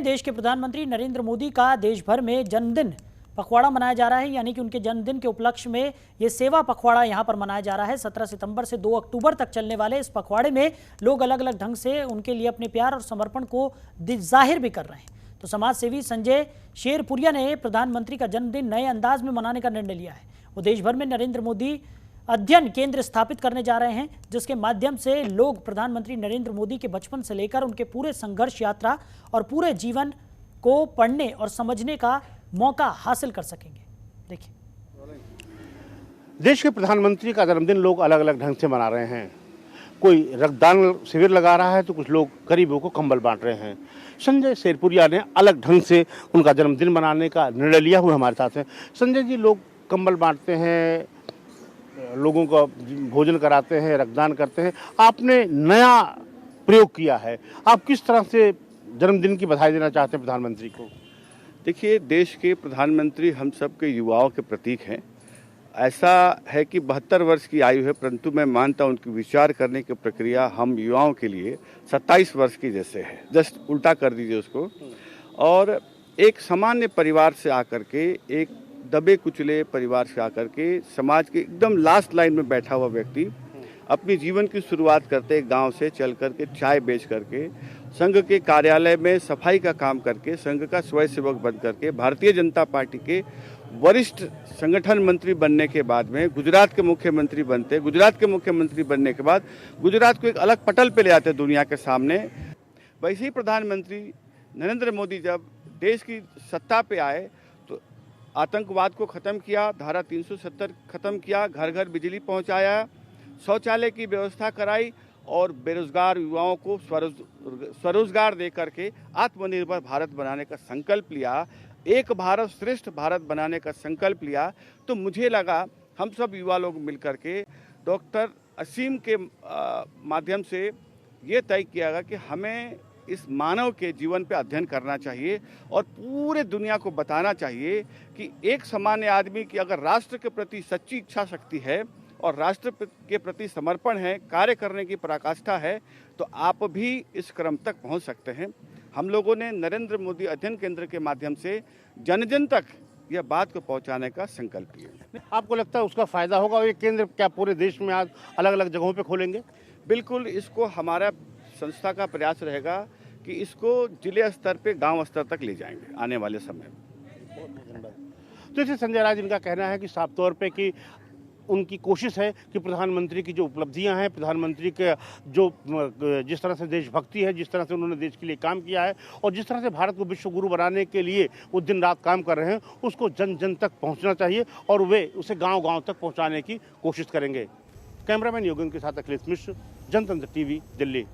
देश के प्रधानमंत्री नरेंद्र मोदी का देश भर में जन्मदिन पखवाड़ा मनाया जा रहा है, यानी कि उनके जन्मदिन के उपलक्ष्य में ये सेवा पखवाड़ा यहां पर मनाया जा रहा है। 17 सितंबर से 2 अक्टूबर तक चलने वाले इस पखवाड़े में लोग अलग अलग ढंग से उनके लिए अपने प्यार और समर्पण को जाहिर भी कर रहे हैं। तो समाज सेवी संजय शेरपुरिया ने प्रधानमंत्री का जन्मदिन नए अंदाज में मनाने का निर्णय लिया है। वो देश भर में नरेंद्र मोदी अध्ययन केंद्र स्थापित करने जा रहे हैं, जिसके माध्यम से लोग प्रधानमंत्री नरेंद्र मोदी के बचपन से लेकर उनके पूरे संघर्ष यात्रा और पूरे जीवन को पढ़ने और समझने का मौका हासिल कर सकेंगे। देखिए, देश के प्रधानमंत्री का जन्मदिन लोग अलग अलग ढंग से मना रहे हैं। कोई रक्तदान शिविर लगा रहा है तो कुछ लोग गरीबों को कंबल बांट रहे हैं। संजय शेरपुरिया ने अलग ढंग से उनका जन्मदिन मनाने का निर्णय लिया हुआ हमारे साथ हैं। संजय जी, लोग कंबल बांटते हैं, लोगों को भोजन कराते हैं, रक्तदान करते हैं, आपने नया प्रयोग किया है। आप किस तरह से जन्मदिन की बधाई देना चाहते हैं प्रधानमंत्री को? देखिए, देश के प्रधानमंत्री हम सब के युवाओं के प्रतीक हैं। ऐसा है कि 72 वर्ष की आयु है, परंतु मैं मानता हूं उनकी विचार करने की प्रक्रिया हम युवाओं के लिए 27 वर्ष की जैसे है। जस्ट उल्टा कर दीजिए उसको। और एक सामान्य परिवार से आकर के, एक दबे कुचले परिवार से आकर के, समाज के एकदम लास्ट लाइन में बैठा हुआ व्यक्ति अपनी जीवन की शुरुआत करते गांव से चल करके, चाय बेच करके, संघ के कार्यालय में सफाई का काम करके, संघ का स्वयं सेवक बन करके, भारतीय जनता पार्टी के वरिष्ठ संगठन मंत्री बनने के बाद में गुजरात के मुख्यमंत्री बनते, गुजरात के मुख्यमंत्री बनने के बाद गुजरात को एक अलग पटल पे ले आते दुनिया के सामने। वैसे ही प्रधानमंत्री नरेंद्र मोदी जब देश की सत्ता पे आए तो आतंकवाद को खत्म किया, धारा 370 खत्म किया, घर घर बिजली पहुंचाया, शौचालय की व्यवस्था कराई और बेरोजगार युवाओं को स्वरोजगार दे करके आत्मनिर्भर भारत बनाने का संकल्प लिया, एक भारत श्रेष्ठ भारत बनाने का संकल्प लिया। तो मुझे लगा हम सब युवा लोग मिलकर के डॉक्टर असीम के माध्यम से ये तय किया गया कि हमें इस मानव के जीवन पे अध्ययन करना चाहिए और पूरे दुनिया को बताना चाहिए कि एक सामान्य आदमी की अगर राष्ट्र के प्रति सच्ची इच्छा शक्ति है और राष्ट्र के प्रति समर्पण है, कार्य करने की पराकाष्ठा है, तो आप भी इस क्रम तक पहुंच सकते हैं। हम लोगों ने नरेंद्र मोदी अध्ययन केंद्र के माध्यम से जन जन तक यह बात को पहुंचाने का संकल्प लिया। आपको लगता है उसका फायदा होगा? और ये केंद्र क्या पूरे देश में आज अलग अलग जगहों पे खोलेंगे? बिल्कुल, इसको हमारा संस्था का प्रयास रहेगा कि इसको जिले स्तर पे, गांव स्तर तक ले जाएंगे आने वाले समय में। तो इसे संजय राज, इनका कहना है कि साफ तौर पे कि उनकी कोशिश है कि प्रधानमंत्री की जो उपलब्धियां हैं, प्रधानमंत्री के जो जिस तरह से देशभक्ति है, जिस तरह से उन्होंने देश के लिए काम किया है और जिस तरह से भारत को विश्व गुरु बनाने के लिए वो दिन रात काम कर रहे हैं, उसको जन जन तक पहुंचना चाहिए और वे उसे गांव गांव तक पहुंचाने की कोशिश करेंगे। कैमरामैन योगेंद्र के साथ अखिलेश मिश्र, जनतंत्र टीवी, दिल्ली।